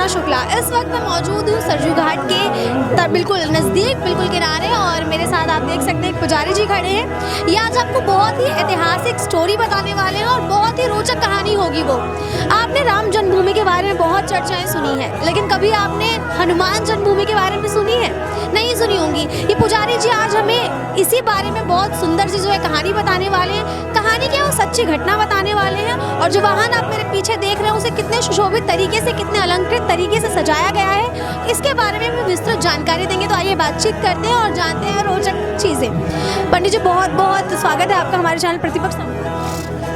सीमा शुक्ला। इस वक्त मैं मौजूद हूँ सरजू घाट के बिल्कुल नज़दीक, बिल्कुल किनारे, और मेरे साथ आप देख सकते हैं एक पुजारी जी खड़े हैं। ये आज आपको बहुत ही ऐतिहासिक स्टोरी बताने वाले हैं और बहुत ही रोचक कहानी होगी वो। आपने राम जन्मभूमि के बारे में बहुत चर्चाएं सुनी हैं, लेकिन कभी आपने हनुमान जन्मभूमि के बारे में सुनी है? नहीं सुनी होंगी। ये पुजारी जी आज हमें इसी बारे में बहुत सुंदर सी जो है कहानी बताने वाले हैं। कहानी क्या, वो सच्ची घटना बताने वाले हैं। और जो वाहन आप मेरे पीछे देख रहे हैं उसे कितने सुशोभित तरीके से, कितने अलंकृत तरीके से सजाया गया है, इसके बारे में भी विस्तृत जानकारी देंगे। तो आइए बातचीत करते हैं और जानते हैं रोचक चीज़ें। पंडित जी, बहुत बहुत स्वागत है आपका हमारे चैनल प्रतिपक्ष संवाद।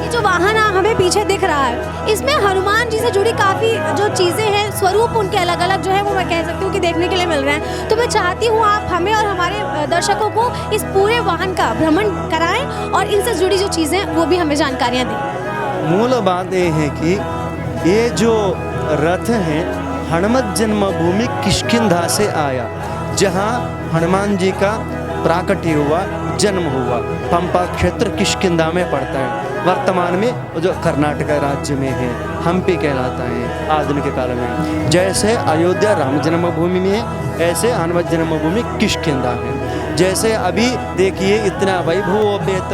ये जो वाहन हमें पीछे दिख रहा है, इसमें हनुमान जी से जुड़ी काफ़ी जो चीज़ें हैं, स्वरूप उनके अलग अलग जो है वो मैं कह सकती हूँ कि देखने के लिए मिल रहे हैं। तो मैं चाहती हूँ आप हमें और हमारे दर्शकों को इस पूरे वाहन का भ्रमण कराएं और इनसे जुड़ी जो चीज़ें वो भी हमें जानकारियाँ दें। मूल बात ये है कि ये जो रथ है हनुमत जन्मभूमि किष्किंधा से आया, जहाँ हनुमान जी का प्राकट्य हुआ, जन्म हुआ। पंपा क्षेत्र किष्किंधा में पड़ता है। वर्तमान में जो कर्नाटक राज्य में है, हम्पी कहलाता है आधुनिक काल में। जैसे अयोध्या राम जन्मभूमि में है, ऐसे हनुमत जन्मभूमि किष्किंधा है। जैसे अभी देखिए इतना वैभवोपेत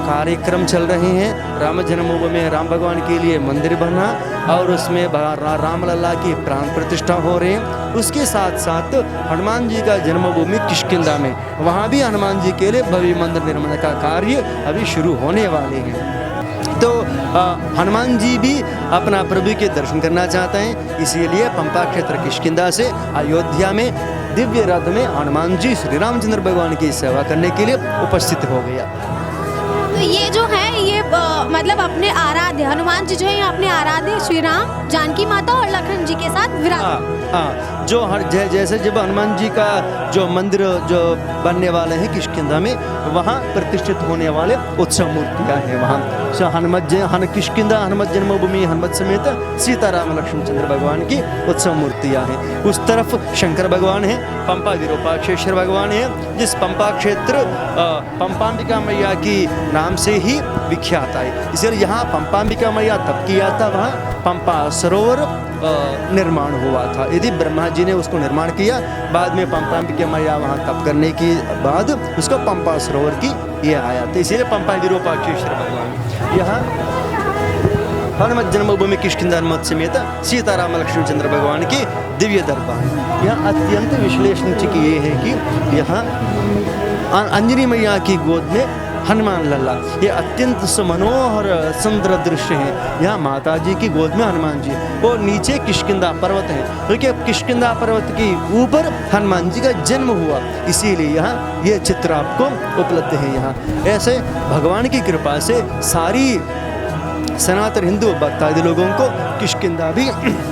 कार्यक्रम चल रहे हैं। राम जन्मभूमि में राम भगवान के लिए मंदिर बना और उसमें राम लल्ला की प्राण प्रतिष्ठा हो रही है। उसके साथ साथ हनुमान जी का जन्मभूमि किष्किंधा में, वहाँ भी हनुमान जी के लिए भव्य मंदिर निर्माण का कार्य अभी शुरू होने वाले हैं। तो हनुमान जी भी अपना प्रभु के दर्शन करना चाहते हैं, इसीलिए पंपा क्षेत्र किष्किंधा से अयोध्या में दिव्य रथ में हनुमान जी श्री रामचंद्र भगवान की सेवा करने के लिए उपस्थित हो गया। तो ये जो है ये मतलब अपने आराध्य हनुमान जी जो है अपने आराध्य श्री राम, जानकी माता और लखन जी के साथ विराज। हाँ, जो जैसे जब हनुमान जी का जो मंदिर जो बनने वाले हैं किष्किंधा में, वहाँ प्रतिष्ठित होने वाले उत्सव मूर्तियाँ हैं। वहाँ किष्किंधा हनुमत जन्मभूमि हनुमत समेत सीताराम लक्ष्मण चंद्र भगवान की उत्सव मूर्तियाँ हैं। उस तरफ शंकर भगवान है, पंपा विरूपाक्षेश्वर भगवान है, जिस पंपा क्षेत्र पंपाम्बिका मैया की नाम से ही विख्यात है। इसलिए यहाँ पंपाम्बिका मैया तप किया था, वहाँ पंपा सरोवर निर्माण हुआ था। यदि ब्रह्मा जी ने उसको निर्माण किया, बाद में पंपाम्बिका मैया वहाँ तप करने के बाद उसको पंपा सरोवर की ये आया था। इसीलिए पंपा विरूपाक्षेश्वर भगवान यहाँ हनुमत जन्मभूमि किष्किंधा हनुमत समेत सीताराम लक्ष्मण चंद्र भगवान की दिव्य दरबार। यहाँ अत्यंत विश्लेषण की ये है कि यहाँ अंजनी मैया की गोद में हनुमान लल्ला, ये अत्यंत मनोहर सुंदर दृश्य है। यहाँ माता जी की गोद में हनुमान जी और नीचे किष्किंधा पर्वत है, क्योंकि किष्किंधा पर्वत के ऊपर हनुमान जी का जन्म हुआ, इसीलिए यहाँ ये चित्र आपको उपलब्ध है। यहाँ ऐसे भगवान की कृपा से सारी सनातन हिंदू भक्तादि लोगों को किष्किंधा भी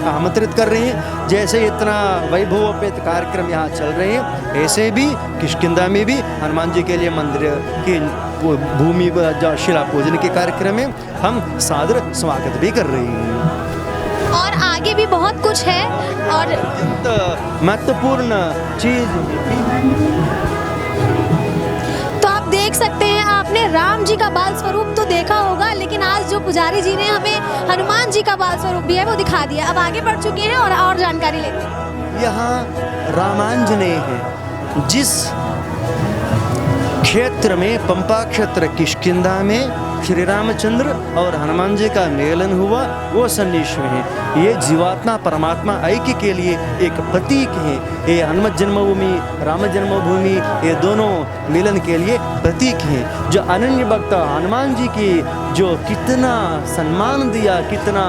आमंत्रित कर रहे हैं। जैसे इतना वैभवोपेत कार्यक्रम यहाँ चल रहे हैं, ऐसे भी किष्किंधा में भी हनुमान जी के लिए मंदिर की भूमि शिला पूजन के कार्यक्रम में हम सादर स्वागत भी कर रहे हैं। और आगे भी बहुत कुछ है और महत्वपूर्ण चीज तो आप देख सकते हैं। आपने राम जी का बाल स्वरूप तो देखा होगा, लेकिन आज जो पुजारी जी ने हमें हनुमान जी का बाल स्वरूप भी है वो दिखा दिया। अब आगे बढ़ चुके हैं और जानकारी लेते हैं। यहाँ रामांजनेय है, जिस क्षेत्र में पंपा क्षेत्र किष्किंधा में श्री रामचंद्र और हनुमान जी का मेलन हुआ, वो सन्निवेश में है। ये जीवात्मा परमात्मा ऐक्य के लिए एक प्रतीक है। ये हनुमत जन्मभूमि राम जन्मभूमि ये दोनों मिलन के लिए प्रतीक हैं। जो अनन्य भक्त हनुमान जी की जो कितना सम्मान दिया, कितना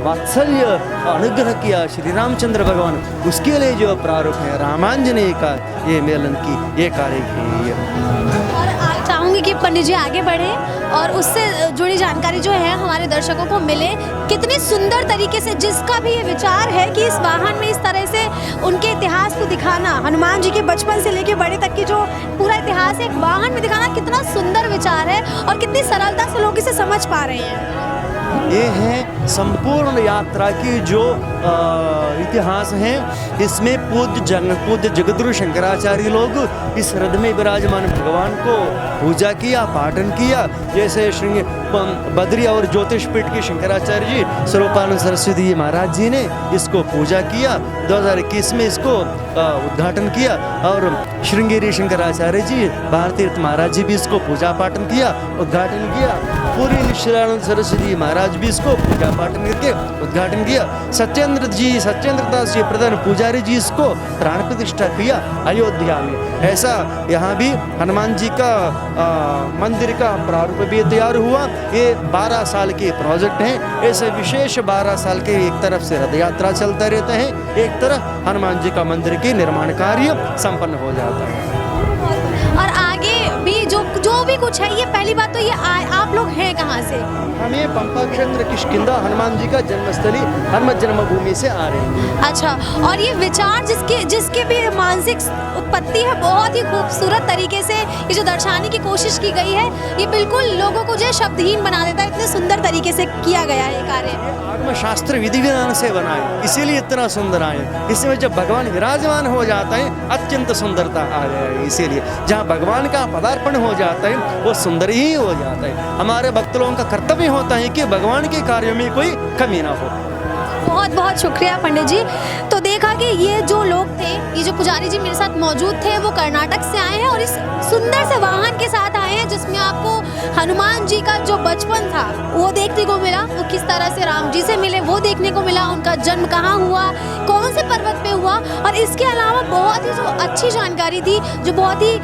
वात्सल्य अनुग्रह किया श्री रामचंद्र भगवान, उसके लिए जो प्रारूप है रामांजनेय का ये मेलन की ये कार्य है। और चाहूँगी कि पंडित जी आगे बढ़ें और उससे जुड़ी जानकारी जो है हमारे दर्शकों को मिले। कितनी सुंदर तरीके से जिसका भी ये विचार है कि इस वाहन में इस तरह से उनके इतिहास को दिखाना, हनुमान जी के बचपन से लेके बड़े तक की जो पूरा इतिहास है एक वाहन में दिखाना, कितना सुंदर विचार है और कितनी सरलता से लोग इसे समझ पा रहे हैं। ये है संपूर्ण यात्रा की जो इतिहास है। इसमें पूज्य जगद्गुरु शंकराचार्य लोग इस रथ में विराजमान भगवान को पूजा किया, पाठन किया। जैसे श्री बद्री और ज्योतिष पीठ के शंकराचार्य जी स्वरूपानंद सरस्वती जी महाराज जी ने इसको पूजा किया। 2021 में इसको उद्घाटन किया और श्रृंगेरी शंकराचार्य जी भारती तीर्थ महाराज जी भी इसको पूजा पाठन किया, उद्घाटन किया। पूरी निश्चलानंद सरस्वती महाराज भी इसको पूजा पाठन करके उद्घाटन किया। सत्येंद्र दास जी प्रधान पुजारी जी इसको प्राण प्रतिष्ठा किया अयोध्या में। ऐसा यहाँ भी हनुमान जी का मंदिर का प्रारूप भी तैयार हुआ। ये 12 साल के प्रोजेक्ट हैं। ऐसे विशेष 12 साल के एक तरफ से रथ यात्रा चलता रहता है, एक तरफ हनुमान जी का मंदिर के निर्माण कार्य संपन्न हो जाता है। और आगे भी जो भी कुछ है, ये पहली बात तो ये आप लोग हैं कहाँ से? हमें पंपा क्षेत्र किष्किंधा हनुमान जी का जन्मस्थली हनुमत जन्मभूमि से आ रहे हैं। अच्छा, और ये विचार जिसके भी मानसिक उत्पत्ति है, बहुत ही खूबसूरत तरीके से ये जो दर्शाने की कोशिश की गई है, ये बिल्कुल लोगों को जो शब्दहीन बना देता है। इतने सुंदर तरीके से किया गया है ये कार्य। आगम शास्त्र विधि विधान से बनाए, इसीलिए इतना सुंदर आए। इसमें जब भगवान विराजमान हो जाता है अत्यंत सुंदरता आ गया है। इसीलिए जहाँ भगवान का पदार्पण हो जाता है वो सुंदर ही हो जाता है। हमारे भक्त लोगों का कर्तव्य होता है कि भगवान के कार्यों में कोई कमी ना हो। बहुत बहुत शुक्रिया पंडित जी। तो देखा कि ये जो लोग थे, ये जो पुजारी जी मेरे साथ मौजूद थे, वो कर्नाटक से आए हैं और इस सुंदर से वाहन के साथ आए हैं जिसमें आपको हनुमान जी का जो बचपन था वो देखने को मिला, वो किस तरह से राम जी से मिले वो देखने को मिला, उनका जन्म कहाँ हुआ, कौन से पर्वत पे हुआ। और इसके अलावा बहुत ही जो अच्छी जानकारी थी, जो बहुत ही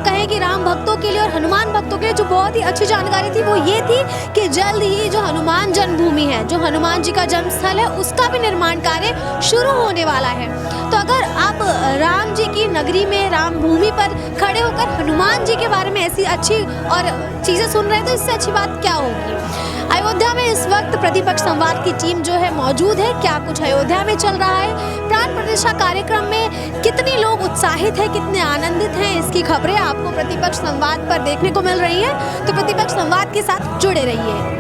कहें कि राम भक्तों के लिए और हनुमान भक्तों के लिए जो बहुत ही अच्छी जानकारी थी, वो ये थी कि जल्द ही जो हनुमान जन्मभूमि है, जो हनुमान जी का जन्म स्थल है, उसका भी निर्माण कार्य शुरू होने वाला है। तो अगर आप राम जी की नगरी में, राम भूमि पर खड़े होकर हनुमान जी के बारे में ऐसी अच्छी और चीज़ें सुन रहे हैं, तो इससे अच्छी बात क्या होगी। अयोध्या में इस वक्त प्रतिपक्ष संवाद की टीम जो है मौजूद है। क्या कुछ अयोध्या में चल रहा है, प्राण प्रतिष्ठा कार्यक्रम में कितने लोग उत्साहित हैं, कितने आनंदित हैं, इसकी खबरें आपको प्रतिपक्ष संवाद पर देखने को मिल रही हैं। तो प्रतिपक्ष संवाद के साथ जुड़े रहिए।